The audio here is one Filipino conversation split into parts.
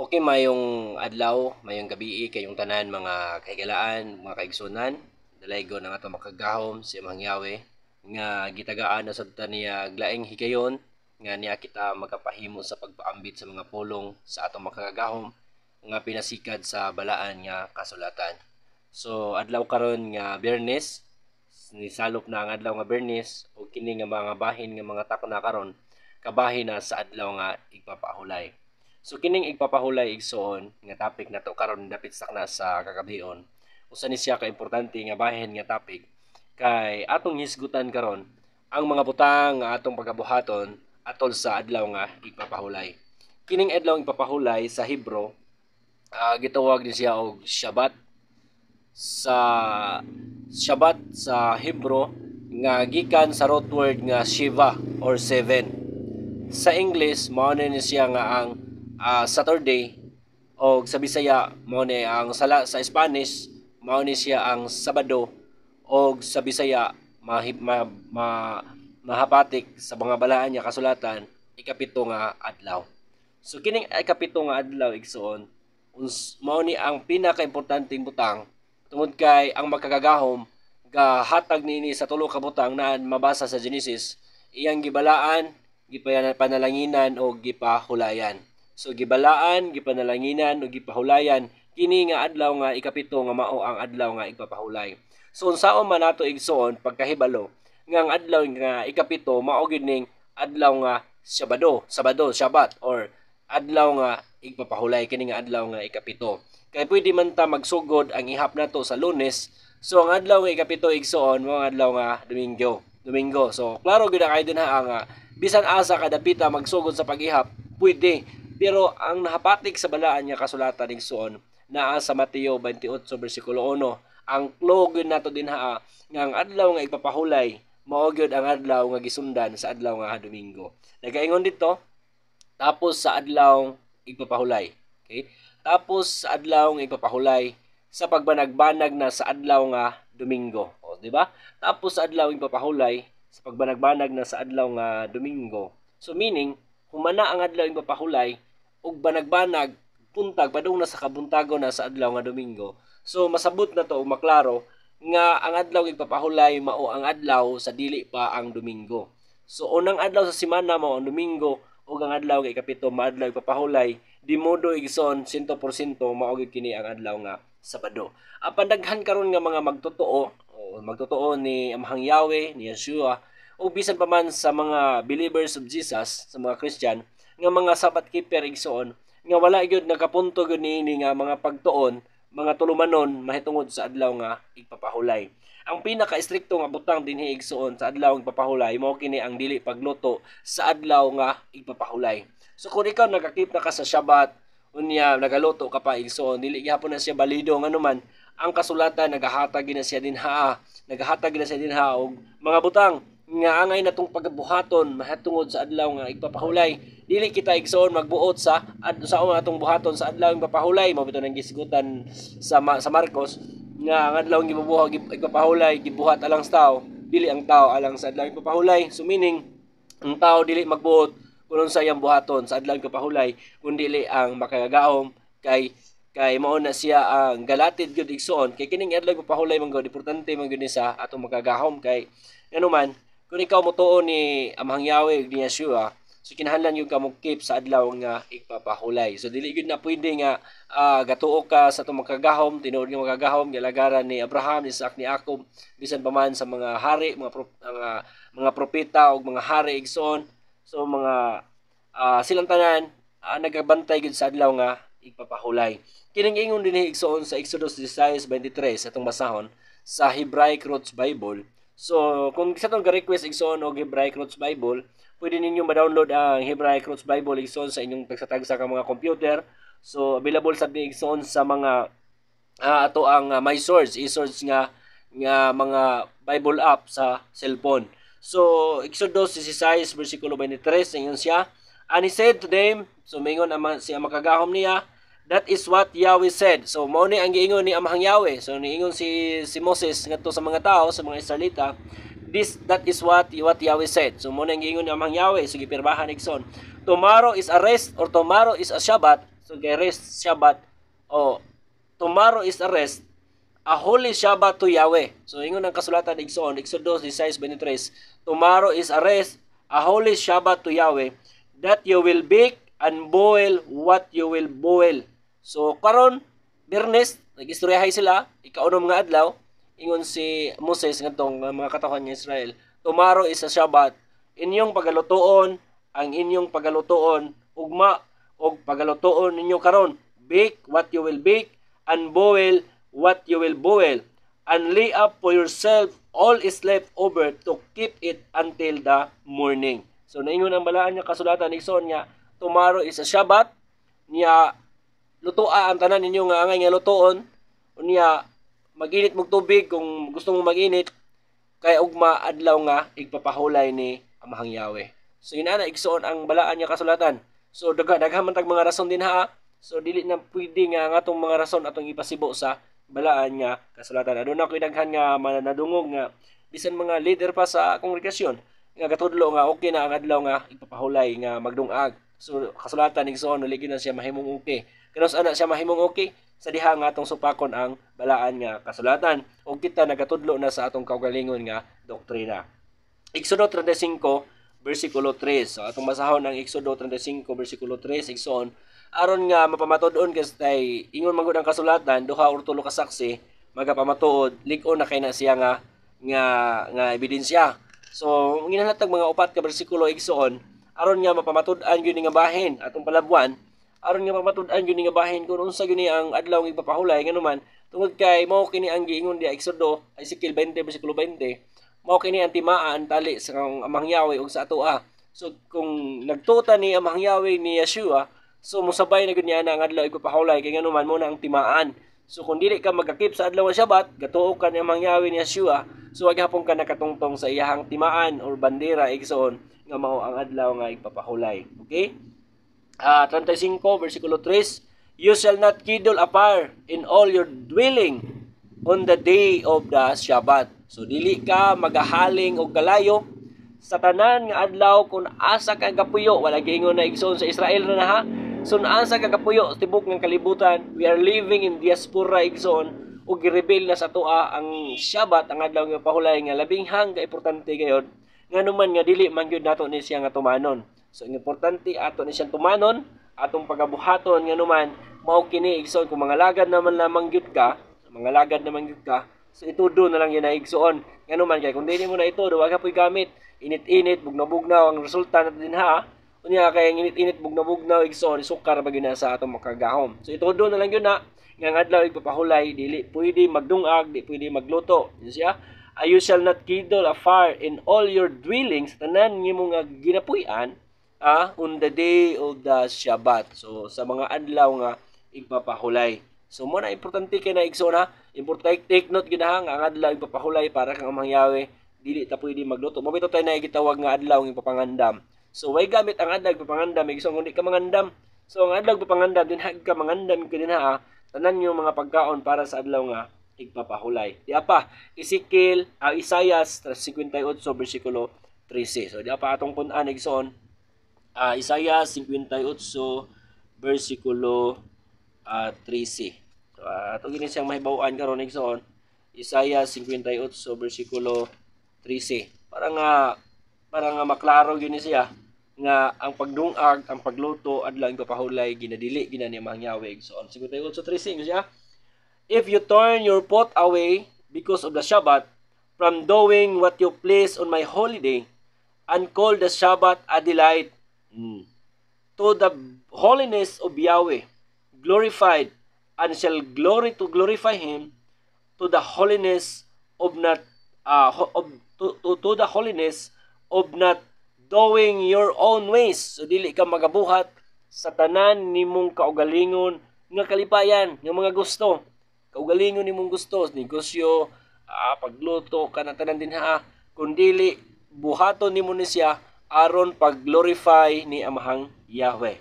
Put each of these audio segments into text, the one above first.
Okay, mayong adlaw, mayong gabi kayong tanan mga kahigalaan, mga kaigsunan. Dalaygo na nga ito makagahom si Amang Yahweh nga gitagaan na sa niya glaing higayon nga niya kita magapahimo sa pagpaambit sa mga pulong sa atong makagahom nga pinasikad sa balaan nga kasulatan. So adlaw karon nga Biyernes, nisalop na ang adlaw nga Biyernes o kini nga mga bahin nga mga takna karon kabahin na sa adlaw nga igpapahulay. So kining igpapahulay igsoon nga topic nato karon dapit sakna sa kakabhion. Usa ni siya ka importante nga bahin nga topic kay atong hisgutan karon ang mga butang nga atong pagabuhaton atol sa adlaw nga igpapahulay. Kining adlaw igpapahulay sa Hebro gitawag ni siya og Shabbat. Shabbat sa Hebro nga gikan sa root word nga Shiva or 7. Sa English mao ni siya nga ang Saturday o sa Bisaya mao ni ang sala sa Spanish mao ni siya ang Sabado o sa Bisaya mahapatik sa mga balaan niya kasulatan ikapito nga adlaw. So kining ikapito nga adlaw igsoon mao ni ang pinakaimportanteng butang tungod kay ang magkagagahom gahatag niini sa tulo ka butang na mabasa sa Genesis iyang gibalaan, gipanalanginan o gipahulayan. So gibalaan, gipanalanginan ug gipahulayan kini nga adlaw nga ikapito nga mao ang adlaw nga igpapahulay. So unsaon man nato igsoon pagkahibalo nga ang adlaw nga ikapito mao gid ning adlaw nga Sabado, Shabbat or adlaw nga igpapahulay kini nga adlaw nga ikapito. Kay pwede man ta magsugod ang ihap nato sa Lunes. So ang adlaw nga ikapito igsoon mao ang adlaw nga Domingo. So klaro gid kay din nga bisan asa kada pita magsugod sa pag-ihap pwede. Pero ang nahapatik sa balaan niya kasulatan igsoon naa sa Mateo 28 bersikulo 1 ang klog nato din nga ang adlaw nga igpapahulay mao gyud ang adlaw nga gisundan sa adlaw nga Domingo. Nagaingon dito tapos sa adlaw igpapahulay. Okay? Tapos sa adlaw nga igpapahulay sa pagbanagbanag na sa adlaw nga Domingo. O di ba? Tapos sa adlaw igpapahulay sa pagbanagbanag na sa adlaw nga Domingo. So meaning humana ang adlaw igpapahulay ug banagbanag buntag padung na sa kabuntago na sa adlaw nga Domingo. So masabot na to maklaro nga ang adlaw igpapahulay mao ang adlaw sa dili pa ang Domingo. So unang adlaw sa semana mao ang Domingo ug ang adlaw kay ikapito maadlaw igpapahulay di modo igsoon 100% mao gid kini ang adlaw nga Sabado. Ang pandaghan karon nga mga magtotoo ni Amang Yahweh ni Yeshua o bisan pa man sa mga believers of Jesus, sa mga Christian, nga mga Sabbath keeper igsoon, nga wala gyud nakapunto gyud niini nga mga pagtuon, mga tulumanon mahitungod sa adlaw nga igpapahulay. Ang pinaka-istrikto nga butang dinhi igsoon sa adlaw nga igpapahulay mao kini ang dili pagluto sa adlaw nga igpapahulay. So kung ikaw nagakip na ka sa Shabbat, unya nagaluto ka pa igsoon, dili gyapon na siya balido nganuman ang kasulatan nagahatag na siya dinha og mga butang nga angay natong pagbuhaton mahatungod sa adlaw nga igpapahulay. Dili kita igsoon magbuot sa atong buhaton sa adlaw nga igpapahulay. Mao bitaw nang gisgutan sa Marcos nga ang adlaw nga igpapahulay gibuhat alang sa tao, dili ang tao alang sa adlaw igpapahulay. So meaning ang tao dili magbuot kung sa iyang buhaton sa adlaw igpapahulay kundi dili ang makagagaom kay mao na siya ang galatid gyud igsoon kay kining adlaw igpapahulay man gyud importante man gyud sa atong magagahom kay anuman kung ikaw motuo ni Amang Yahweh ni Yeshua, so kinahanglan yung ka keep sa adlaw nga igpapahulay. So dili gyud na pwede nga gatuo ka sa itong magkagahom, tinuod nga magkagahom, galagaran ni Abraham, ni Isaac, ni Jacob, bisan pa man sa mga hari, mga propeta o mga hari igsoon. So mga silang tanan nagabantay gyud sa adlaw nga igpapahulay. Kining ingon dinhi igsoon sa Exodus 16:23 atong basahon sa Hebraic Roots Bible. So, kung sa itong request igsoon o Hebraic Roots Bible, pwede ninyo ma-download ang Hebraic Roots Bible igsoon sa inyong tagsatagsa ka mga computer. So, available sa igsoon sa mga ato ang My Source, e-source nga mga Bible app sa cellphone. So, Exodus 16 bersikulo 23 ingon siya, and he said to them, so mingon siya makagahom niya, that is what Yahweh said. So mao ni ang giingon ni Amang Yahweh. So niingon si Moses ngadto sa mga tao, sa mga Israelita, that is what Yahweh said. So mao ni ang giingon ni Amang Yahweh, sige pirbahan igsoon. Tomorrow is a rest or tomorrow is a Shabbat. So kay rest Shabbat o tomorrow is a rest, a holy Shabbat to Yahweh. So ingon ang kasulatan igsoon, Exodus 16:23, tomorrow is a rest, a holy Shabbat to Yahweh, that you will bake and boil what you will boil. So karon Biyernes, nag-istoryahay sila, ikaunom nga adlaw, ingon si Moses ngadtong mga katawhan ng Israel, tomorrow is a Shabbat, inyong pagalutoon ang inyong pagalutoon ugma og pagalutoon ninyo karon, bake what you will bake and boil what you will boil, and lay up for yourself all is left over to keep it until the morning. So naingon ang balaan niya kasulatan igsoon nga tomorrow is a Shabbat, niya lutoa ang tanan ninyo nga angay nga lutoon, unya maginit mong tubig kung gusto mong maginit, kay ugma adlaw nga igpapahulay ni Amahang Yahweh. So yun na igsoon ang balaan niya kasulatan. So daghan man tag mga rason din ha. So dili na pwede nga atong mga rason atong ipasibo sa balaan nga kasulatan. Aduna koy daghan nga manadungog nga bisan mga leader pa sa kongregasyon nga gatudlo nga okay na ang adlaw nga ipapahulay nga magdungag. So kasulatan igsoon ligi na siya mahimong okay. Kanos ana siya mahimong okay sa diha nga atong supakon ang balaan nga kasulatan ug kita nagatudlo na sa atong kaugalingon nga doktrina. Exodo 35 versikulo 3. So atong basahon ang Exodo 35 versikulo 3 igsoon aron nga mapamatud-on kay ingon man gud ang kasulatan duha or tulo ka saksi magapamatuod lig-on na kay na siya nga ebidensya. So ginahlatag mga upat ka bersikulo igsoon aron nga mapamatud-an gyud nga bahin atong palabuan, aron nga mapamatud-an gyud nga bahin kung unsa gyud ang adlaw nga ipapahulay nganuman tungod kay mao kini ang giingon di Exodo Ezekiel 20 bersikulo 20, mao kini ang timaan tali sa Amahang Yahweh ug sa atoa. So kung nagtuta ni Amahang Yahweh ni Yeshua, so musabay na gud niya ang adlaw ipapahulay kay nganuman mo na ang timaan. So kung dili ka magakip sa adlaw nga Shabbat, gatuo ka ni Amahang Yahweh ni Yeshua, so wag hapon ka nakatungtong sa iyahang timaan or bandera igsoon nga mao ang adlaw nga ipapahulay. Okay? 35 versikulo 3, you shall not kindle a fire in all your dwelling on the day of the Shabbat. So dili ka magahaling og kalayo sa tanan nga adlaw kung asa ka gapuyo, wala giingon na igsoon sa Israel na ha. So asa ka gapuyo tibok ng kalibutan, we are living in diaspora igsoon ug gireveal na sa toa ang Shabbat ang adlaw nga pahulay nga labing hang ka importante gayud nganuman nga dili man gyud nato ni siya nga tumanon. So ang importante ato ni siyang tumanon atong pagabuhaton nganuman mao kini igsoon kung mga lagad naman lamang gyud ka, mga lagad naman gyud ka. So itudo na lang yun na igsoon. Nganuman kay kung dili mo na itudo, wag kapoy gamit. Init-init, bugnaw-bugnaw ang resulta natin din ha. Unya kay init-init, bugnaw-bugnaw igsoon, sukar ba na sa atong makagahom. So itudo na lang yun na. Nga adlaw igpapahulay, dili pwede magdungag, di pwede magluto. Yun siya. You shall not kindle a fire in all your dwellings, tanan nimo nga ginapuy-an on the day of the Shabbat. So sa mga adlaw nga igpapahulay. So mo na importante kay na igsoon ha. Importante take note gid ha nga adlaw ipapahulay para kang Amahang Yahweh dili ta pwede magluto. Mo bitaw tay na gitawag nga adlaw ng ipapangandam. So way gamit ang adlaw ipapangandam igsoon kundi ka mangandam. So ang adlaw ipapangandam din hag ka mangandam ka din ha. Tanan yung mga pagkaon para sa adlaw nga igpapahulay. Di apa Ezekiel Isaias 58 bersikulo 13. So di apa atong pun-an igsoon Isaias 58 bersikulo 13. So, ato gini siyang mahibaw-an karon igsoon Isaiah 58 bersikulo 13. Para nga maklaro gini siya nga ang pagdungag, ang pagluto adlaw ipapahulay ginadili gina ni Amahang Yahweh igsoon 58:13 siya. If you turn your pot away because of the Shabbat from doing what you please on my holy day and call the Shabbat a delight to the holiness of Yahweh, glorified and shall glory to glorify him to the holiness of not to the holiness of not doing your own ways. So dili ka magabuhat sa tanan nimong kaugalingon nga kalipayan, nga mga gusto. Kaugalingon nimong gusto, negosyo, pagluto kana tanan din ha. Kundili buhaton nimo ni siya aron pag-glorify ni Amahang Yahweh.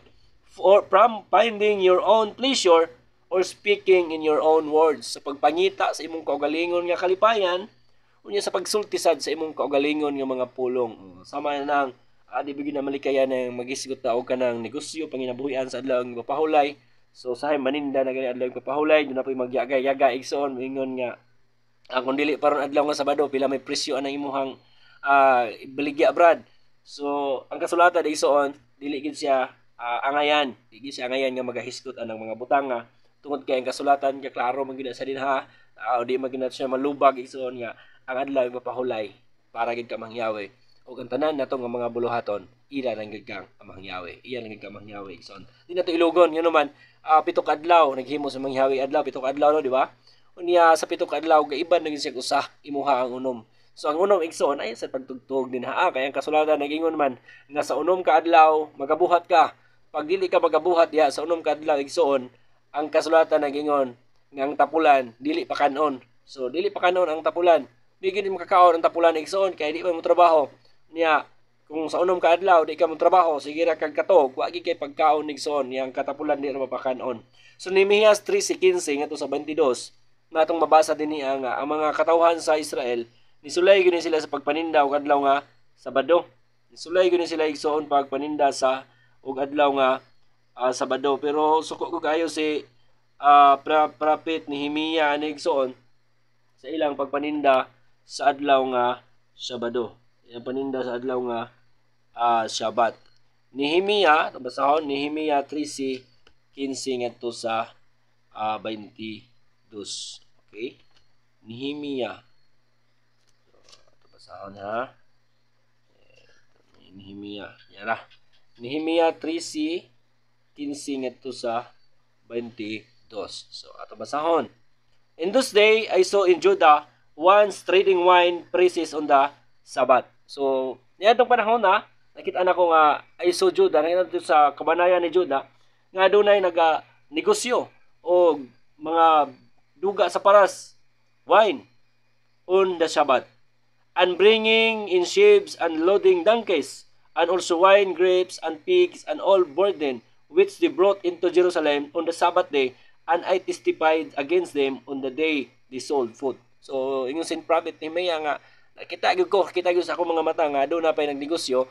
From finding your own pleasure or speaking in your own words, sa pagpangita sa imong kaugalingon nga kalipayan, unya sa pagsulti sad sa imong kaugalingon nga mga pulong. Sama na nang di bigyan na malikayan ng magisgot ta og kanang negosyo panginabuhian sa adlaw nga pahulay. So sahay maninda na gani adlaw papahulay, doon na po'y magyaga-yaga igsoon ingon nga kung dili paron adlaw nga Sabado pila may presyo anang imuhang baligya brad. So ang kasulatan igsoon dili gid siya angayan, dili siya angayan nga magahiskot anang mga butanga tungod kay ang kasulatan kay klaro man gid sa dinha, di man gid siya malubag igsoon nga ang adlaw papahulay para gid ka mangyawi. O ang tanan nato nga mga buluhaton, ila lang gid kang mangyawi. Iya lang gid ka mangyawi igsoon. Di na to ilugon ngano man pito ka adlaw naghimo sa mangyawi adlaw, pito ka adlaw no, di ba? Unya sa pito ka adlaw gaiban na gid siya usah imuha ang unom. So ang unom igsoon ay sa pagtugtog din kay ang kasulatan nagingon man nga sa unom ka adlaw magabuhat ka. Pag dili ka magabuhat ya sa unom ka adlaw igsoon, ang kasulatan nagingon nga ang tapulan dili pa kanon. So dili pa kanon ang tapulan. Di gid makakaon ang tapulan igsoon kay di man mo trabaho. Niya kung sa unom ka adlaw di ka mo trabaho sige ra kag katog wa gid kay pagkaon igsoon yang katapulan di ra mapakanon. So Nehemias 3:15 ngadto sa 22 natong mabasa dinhi ang mga katawhan sa Israel nisulay gyud sila sa pagpaninda og adlaw nga Sabado. Nisulay gyud sila igsoon pagpaninda sa og adlaw nga Sabado, pero suko ko kayo si prophet Nehemia ani igsoon sa ilang pagpaninda sa adlaw nga Sabado. Ang paninda sa adlaw nga Sabat. Nehemia, basahon Nehemia 3:15 ngadto sa 22. Okay? Nehemia. Basahon ha. Nehemia. Yara. Nehemia 3:15 ngadto sa 22. So ato basahon. In those day I saw in Judah once trading wine prices on the Sabbath. So, niadtong panahon nakita na ko nga ay so Judah, nakita sa kabanayan ni Judah, nga dunay negosyo o mga duga sa paras, wine, on the Sabbath, and bringing in sheaves and loading donkeys, and also wine, grapes, and pigs, and all burden, which they brought into Jerusalem on the Sabbath day, and I testified against them on the day they sold food. So, ingon sin prophet Nehemia nga, kita gyud sa akong mga mata nga doon na pay nagnegosyo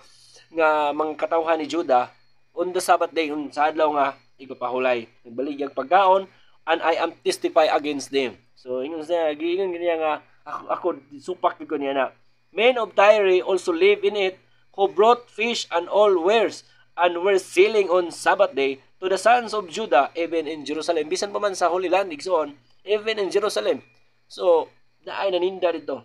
nga mga katawhan ni Judah on the Sabbath day sa adlaw nga ipapahulay nagbalig ang pagkaon and I am testify against them. So ingon niya nga ako supak ko niya na men of Tyre also live in it who brought fish and all wares and were selling on Sabbath day to the sons of Judah even in Jerusalem. Bisan pa man sa Holy Land igsoon, even in Jerusalem. So naay naninda dito.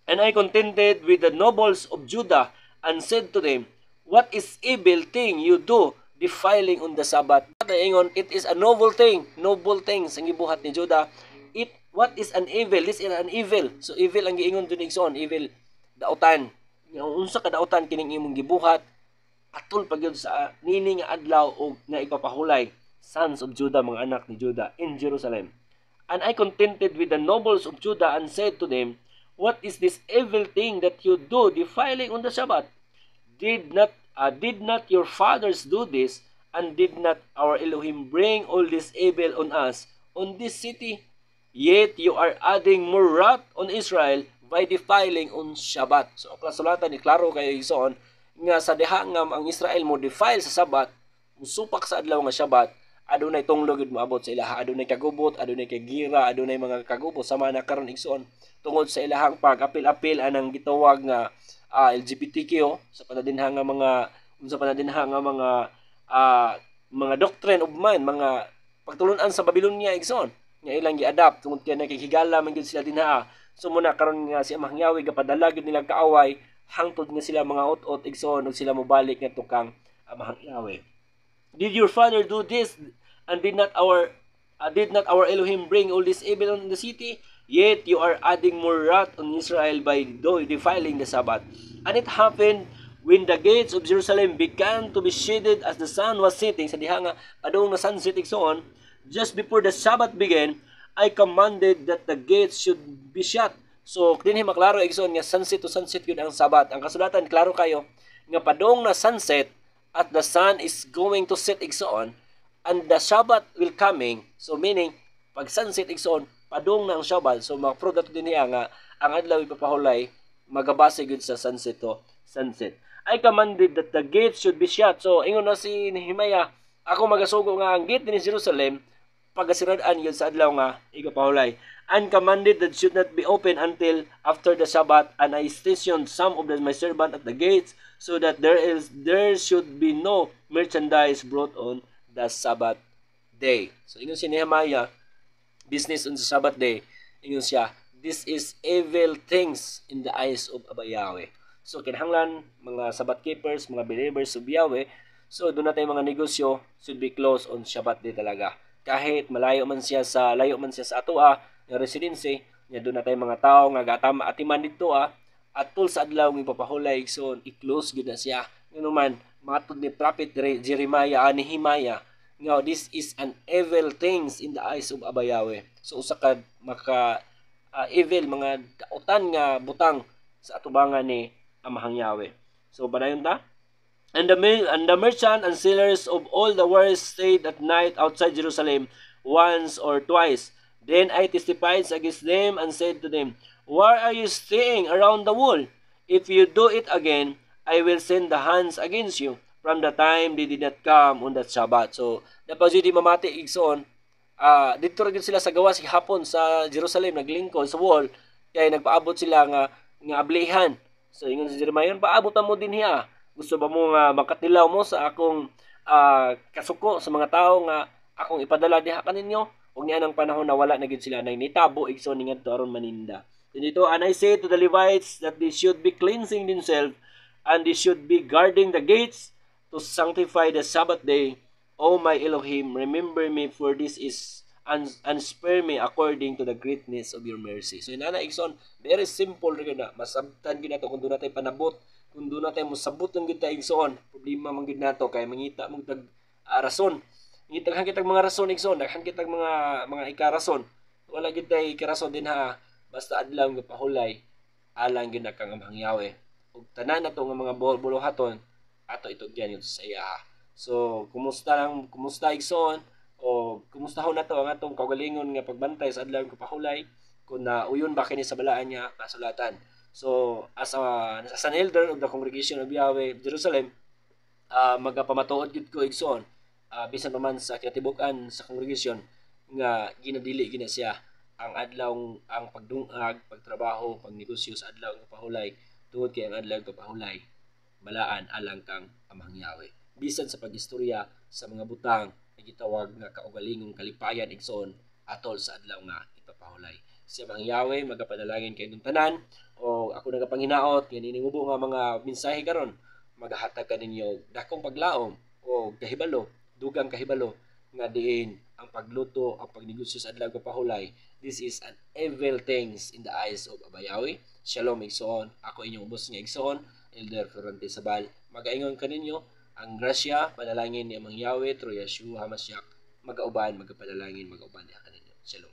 And I contended with the nobles of Judah and said to them, what is evil thing you do defiling on the Sabbath? It is a noble thing sa gibuhat ni Judah. What is an evil? This is an evil. So evil ang giingon dun igsoon, evil dautan. Unsa ka dautan kining imong gibuhat atol pagyud sa nini nga adlaw og nga ipapahulay sons of Judah, mga anak ni Judah in Jerusalem. And I contended with the nobles of Judah and said to them, what is this evil thing that you do defiling on the Sabbath? Did not your fathers do this, and did not our Elohim bring all this evil on us, on this city? Yet you are adding more wrath on Israel by defiling on Sabbath. So kasulatan ni klaro kayo igsoon nga sa diha nga ang Israel mo defile sa Sabbath, musupak sa adlaw nga Sabbath, adunay tunglog gid moabot sa ilaha, adunay kagubot, adunay kagira, adunay mga kagubot sama na karon igsoon tungod sa ilahang pag-apil-apil anang gitawag nga LGBTQ sa panadinha nga mga doctrine of mind, mga pagtulunan sa Babylonia igsoon nga ilang gi-adapt tungod kay nakikigala man gyud sila dinha. So muna karon nga si Amahngyawi gapadala gyud nila kaaway hangtod nga sila mga ut-ut igsoon ug sila mobalik nga tukang Amahngyawi. Did your father do this, and did not our Elohim bring all this evil on the city? Yet you are adding more wrath on Israel by defiling the Sabbath. And it happened when the gates of Jerusalem began to be shaded as the sun was setting, sa diha nga padung na sunset igsoon, just before the Sabbath began, I commanded that the gates should be shut. So dinhi maklaro igsoon nga sunset to sunset yun ang Sabbath. Ang kasulatan klaro kayo nga padung na sunset at the sun is going to set igsoon and the Sabbath will coming. So meaning pag sunset igsoon padung na ang Sabbath. So mag-prove nato din niya nga ang adlaw ipapahulay magabase gud sa sunset to sunset. I commanded that the gates should be shut. So ingon na si Nehemiah Ako magasugo nga ang gate ni Jerusalem pagasirad-an yun sa adlaw nga igapahulay. And commanded that should not be open until after the Sabbath, and I stationed some of my servants at the gates, so that there should be no merchandise brought on the Sabbath day. So ingon si Nehemiah, business on the Sabbath day, ingon siya, this is evil things in the eyes of Yahweh. So kinahanglan mga Sabbath keepers, mga believers of Yahweh, so doon natin mga negosyo should be closed on Sabbath day talaga. Kahit layo man siya sa atoa nga residency, nya doon natin mga tao nga gatama atiman dito atol sa adlaw ng papahulay so i-close gid na siya. Ngano man matud ni prophet Jeremiah Nehemiah nga this is an evil things in the eyes of Yahweh. So usa ka maka evil mga dautan nga butang sa atubangan ni Amahang Yahweh. So banayon ta? And the merchant and sellers of all the wares stayed at night outside Jerusalem once or twice. Then I testified against them and said to them, why are you staying around the wall? If you do it again, I will send the hands against you. From the time they did not come on that Sabbath. So, dapat di mamati igsoon, dito rin sila sa gawas hapon sa Jerusalem, naglingkod sa wall, kaya nagpaabot sila nga ablihan. So, ingon si Jeremiah, paabot mo din hiya. Gusto ba mo nga makatilaw mo sa akong kasuko sa mga tao nga akong ipadala diha kaninyo? Ug niya nang panahon na wala na gid sila nang nitabo igsoon ngadto aron maninda. Dito, and I say to the Levites that they should be cleansing themselves and they should be guarding the gates to sanctify the Sabbath day. O my Elohim, remember me for this is and spare me according to the greatness of your mercy. So inana igsoon, very simple ra na masabtan gid nato kun doon natin panabot, kun doon natin mosabot ng gid ta igsoon. Problema man gid nato kay mangita mong tag rason. Ngitag kitag mga rason igsoon, daghan kitag mga ikarason. Wala gid tay ikarason din ha. Basta adlaw nga pahulay alang gid kang Amahang Yahweh. Ug tanan nato nga mga buluhaton ato itugyan yun sa iya. So kumusta igsoon o kumustahon nato ang atong kaugalingon nga pagbantay sa adlaw nga pahulay kung uyon ba kini sa balaan niya kasulatan. So as an elder of the congregation of Yahweh Jerusalem, magapamatuod gid ko igsoon bisan pa man sa katibukan sa congregation nga ginadili gina siya ang adlaw ang pagdungag, pagtrabaho, pagnegosyo sa adlaw nga pahulay tungod kay ang adlaw nga pahulay balaan alang kang Amahang Yahweh. Bisan sa pagistorya sa mga butang na gitawag nga kaugalingong kalipayan igsoon atol sa adlaw nga ipapahulay. Si Amahang Yahweh magapadalangin kay inyong tanan o ako nagapanginaot nga niningubo nga mga mensahe karon magahatag kaninyo dakong paglaom o kahibalo, dugang kahibalo nga diin ang pagluto, ang pagnegosyo sa adlaw nga pahulay. This is an evil things in the eyes of Yahweh. Shalom igsoon. Ako inyong boss nga igsoon, Elder Ferrante Sabal. Magaingon kaninyo ang grasya, panalangin ni Amang Yahweh through Yeshua HaMashiach. Magauban, magapadalangin, magauban niya kaninyo. Shalom.